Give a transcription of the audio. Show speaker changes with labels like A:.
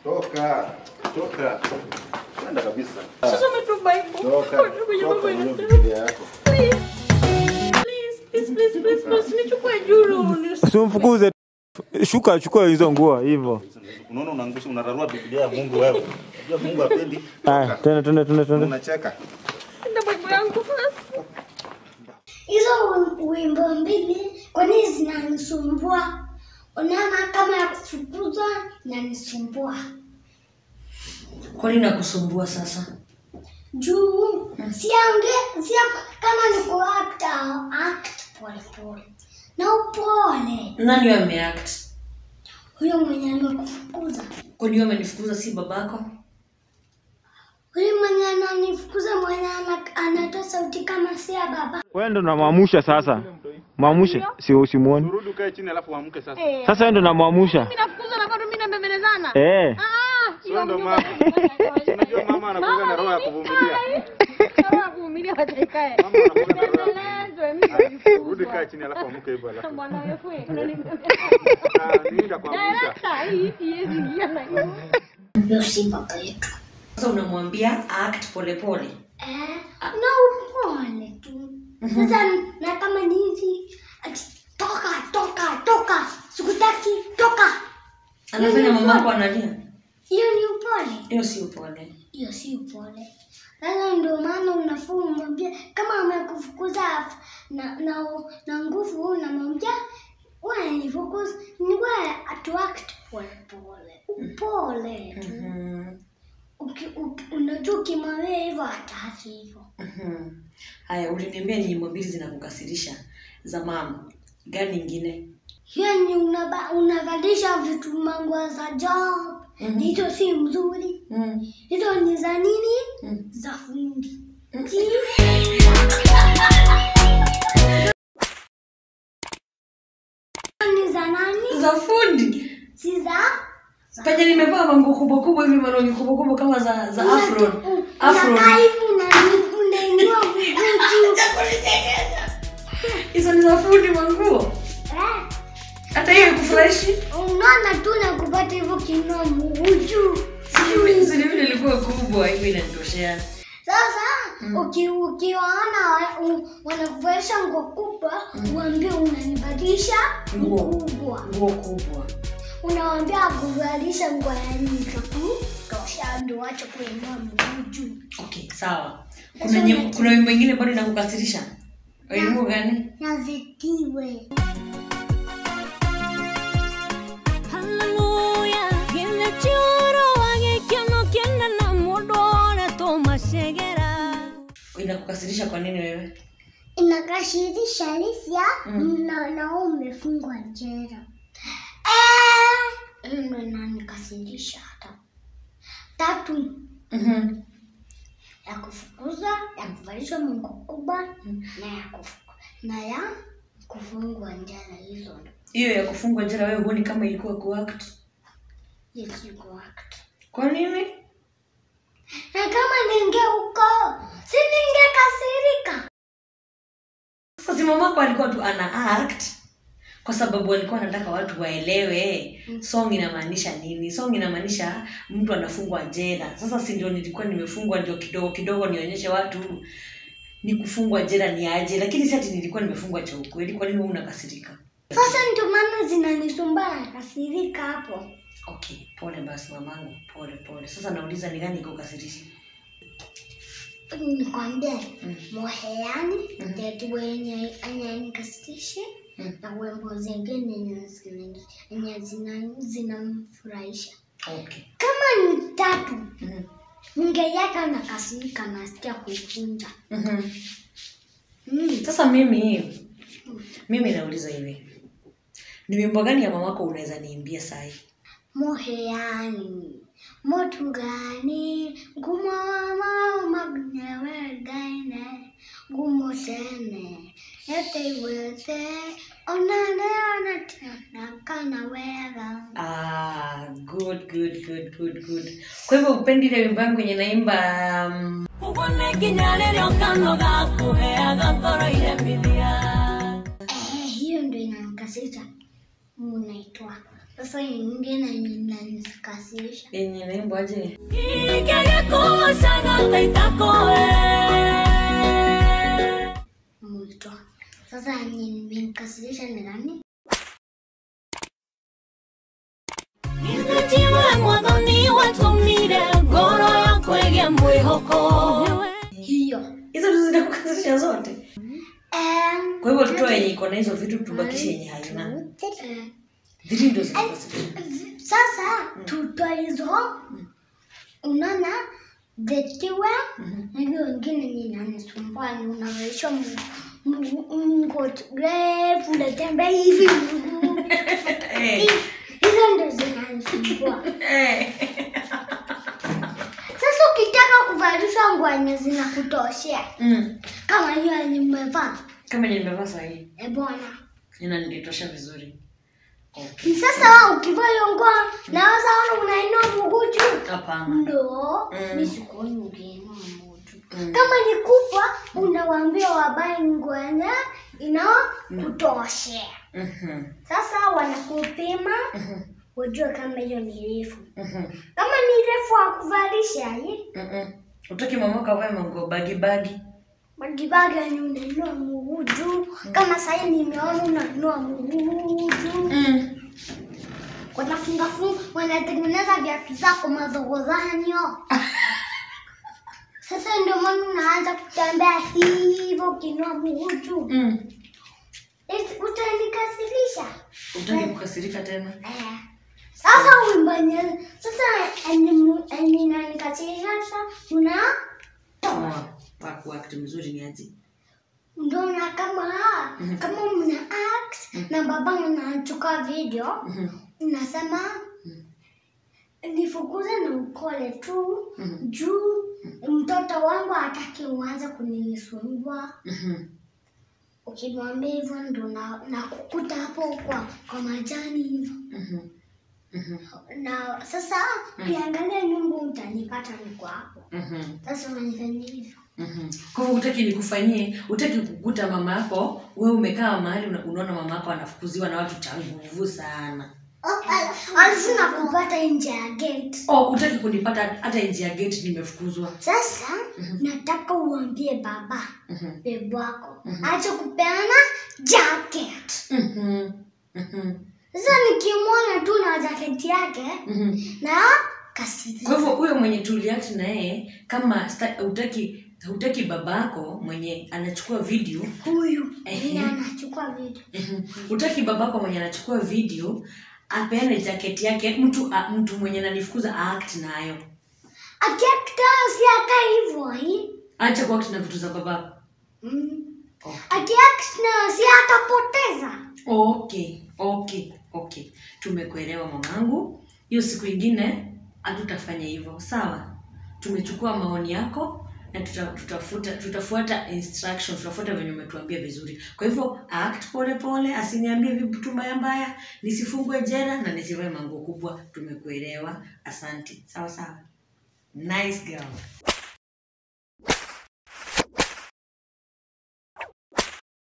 A: Toka. Nenda kabisa.
B: Sasa umetubai.
A: Toka.
B: Please, nichukue juru.
C: Usimfukuze. Shuka chukua hizo nguo hivyo.
A: Unaona unaangusha unararua Biblia ya Mungu wewe. Unajua Mungu hapendi.
C: Twende.
A: Unacheka.
B: Ndio Bible yangu.
D: Hizo wimbo mbili kwa nini zinanisumbua? Unaona kama ya kufukuza inanisumbua.
E: Kwa nini nakusumbua sasa?
D: Juu siya kama niko act pole. Na upole.
E: Nani ameact?
D: Huyo mwenye amekufukuza.
E: Kwa nini amenifukuza si babako?
D: Huyo mwenye ananifukuza mwenye anatoa sauti kama si ya baba.
C: Wewe ndo unamwamusha sasa. Mwamushe sio usimuone.
A: Rudi ukae chini alafu amke sasa.
C: Sasa wewe ndo unamwamusha.
B: Mimi nafukuza na bado mimi nambembelezana.
A: Sio ndo mama. Unajua mama anakuwa na roho ya kuvumilia.
B: Roho ya kuvumilia watakaye.
A: Rudi kae chini alafu amke hivyo alafu.
B: Bwana wewe.
A: Nienda kwa Musa.
D: Ndio si baba yetu.
E: Sasa unamwambia act polepole.
D: Na upole tu. Sasa na kama ni hivi toka. Sikutaki toka.
E: Anafanya mamako analia.
D: Hiyo ni upole.
E: Hiyo si upole.
D: Sasa ndio maana unafaa umwambie kama amekufukuza na nguvu unamwambia wewe nifukuze ni wewe atuact pole. Upole tu. Unajua kimwambia hivyo hataki hivyo.
E: Haya, uliniambia nyimbo mbili zinakukasirisha za mama. Gani nyingine?
D: Hiyo ni unavalisha vitu manguo za job. Hizo si mzuri. Hizo ni za nini? Za fundi. Ni za nani?
E: Za fundi.
D: Si za
E: Penye nimevaa manguo kubwa hivi malongi kubwa kama za afro.
D: Unakaa hivi unainua mguu.
E: Hizo ni za fundi manguo. Hata hiyo kufurahishi.
D: Unaona tu na kupata hivyo kinua mguu.
E: Sisi vile ilikuwa kubwa hivi inanitoshea.
D: Sasa ukiwaona wanakuvalisha nguo kubwa, uambie unanibadilisha nguo kubwa. Unawaambia kuvalisha nguo ya nika tu, tosha ndio acha kuinua mguu juu.
E: Okay, sawa. Kuna wimbo mwingine bado inakukasirisha? Wimbo gani?
D: Na vitiwe.
F: Hallelujah, gile choro angekeno kenda na modone to mashegera.
E: Inakukasirisha kwa nini wewe?
D: Inakashirisha Alicia na umefungwa jela. Ndio inanikasirisha hata. 3. Ya kufukuza, ya kuvalisha mungu kubwa na ya kufungwa jela hizo.
E: Hiyo ya kufungwa jela wewe huoni kama ilikuwa kuact?
D: Yes, kuact.
E: Kwa nini?
D: Na kama ninge huko, si ningekasirika.
E: Sasa mamako alikuwa tu ana act kwa sababu alikuwa anataka watu waelewe song inamaanisha nini. Song inamaanisha mtu anafungwa jela. Sasa si ndio nilikuwa nimefungwa ndio kidogo nionyeshe watu ni kufungwa jela ni aje, lakini si ati nilikuwa nimefungwa cha ukweli. Kwa nini wewe unakasirika?
D: Sasa ndio maana zinanisumbua kasirika hapo.
E: Okay, pole basi mamangu, pole. Sasa nauliza ni gani ikukasirisha?
D: Nikwambia moheani ndio wenye ananikasirisha na wimbo zingine zinamfurahisha.
E: Okay.
D: Kama ni 3 ningeyaka na kasirika nasikia kuivunja.
E: Sasa mimi nauliza hivi. Ni wimbo gani ya mamako unaweza niimbia sasa?
D: Moheani motu gani gumo mama magnewe gaine gumo tene ete wete onane tena kana wega.
E: Good. Kwa hivyo upendi ile wimbo yangu yenye naimba
F: Ubone kinyale leo kanoga kuheaga ngoro ile milia.
D: Hiyo ndio inanikasirisha. Unaitwa Sasa nyingine inanikasirisha.
E: Yenye naimba aje?
D: Mwito. Sasa yenye imenikasirisha ni nani? Hiyo.
E: Hizo ndio zinakukasirisha zote. Kwa hivyo tutoe yenye iko na hizo vitu tubakishe yenye haina. Vitu ndio zinakukasirisha.
D: Sasa tutoe hizo. Unaona detiwa na hiyo wengine ni nani sumbani unaweza mngot refu unatembea hivi. Hizo ndio zinanisumbua. Sasa ukitaka kuvalishwa nguo yenye zinakutoshea. Kama hiyo nimevaa.
E: Kama nimevaa sahihi.
D: Bwana.
E: Inanitosha vizuri.
D: Okay. Sasa wewe ukivaa hiyo nguo naweza ona unainua mguu juu.
E: Hapana.
D: Ndio. Mimi sikuoni ukiinua mguu juu. Kama ni kubwa unawaambia wabae nguo yenye inakutoshea. Sasa wanakupima. Wajua kama hiyo ni refu. Kama ni refu wakuvalisha hii.
E: Utaki mama kavae manguo bagi. Bagi
D: ni unainua mguu juu. Kama sasa nimeona unainua mguu juu. Wanafunga wanatengeneza viatu zako madhogozanyo. Sasa ndio maana unaanza kutembea hivyo ukiinua mguu juu. Utanikasirisha.
E: Utaki kukasirika tena?
D: Sasa umbanye. Sasa inanikasirisha una
E: Act mzuri ni aje?
D: Ndio na kama mna act na baba anachukua video unasema nifukuze na ukole tu juu mtoto wangu hataki uanze kunisumbua. Ukimwambia hivyo ndo na kukuta hapo kwa majani hivyo. Na sasa ukiangalia nyumba utanipata niko hapo. Sasa unanifanyia hivyo.
E: Kwa hivyo utaki nikufanyie, utaki kukuta mama yako, wewe umekaa mahali unaona mama yako anafukuziwa na watu cha nguvu sana.
D: Alisema kupata nje ya gate.
E: Utaki kunipata hata nje ya gate nimefukuzwa.
D: Sasa nataka uambie baba, babe wako, acha kupeana jacket. Sasa nikimwona tu na jacket yake na kasiri.
E: Kwa hivyo huyo mwenye tuliact na yeye kama hutaki babako mwenye anachukua video
D: huyu anachukua video.
E: Hutaki babako mwenye anachukua video apeane jacket yake mtu mwenye ananifukuza act nayo.
D: Akiact si aka hivyo hii.
E: Acha kuact na vitu za babako.
D: Akiact na si atapoteza.
E: Okay. Tumekuelewa mamangu. Hiyo siku nyingine hatutafanya hivyo. Sawa? Tumechukua maoni yako na tutafuata instructions, tutafuata venye umetuambia vizuri. Kwa hivyo act pole, asiniambie vitu mbaya, nisifungwe jela na nisivae manguo kubwa. Tumekuelewa. Asante. Sawa. Nice girl.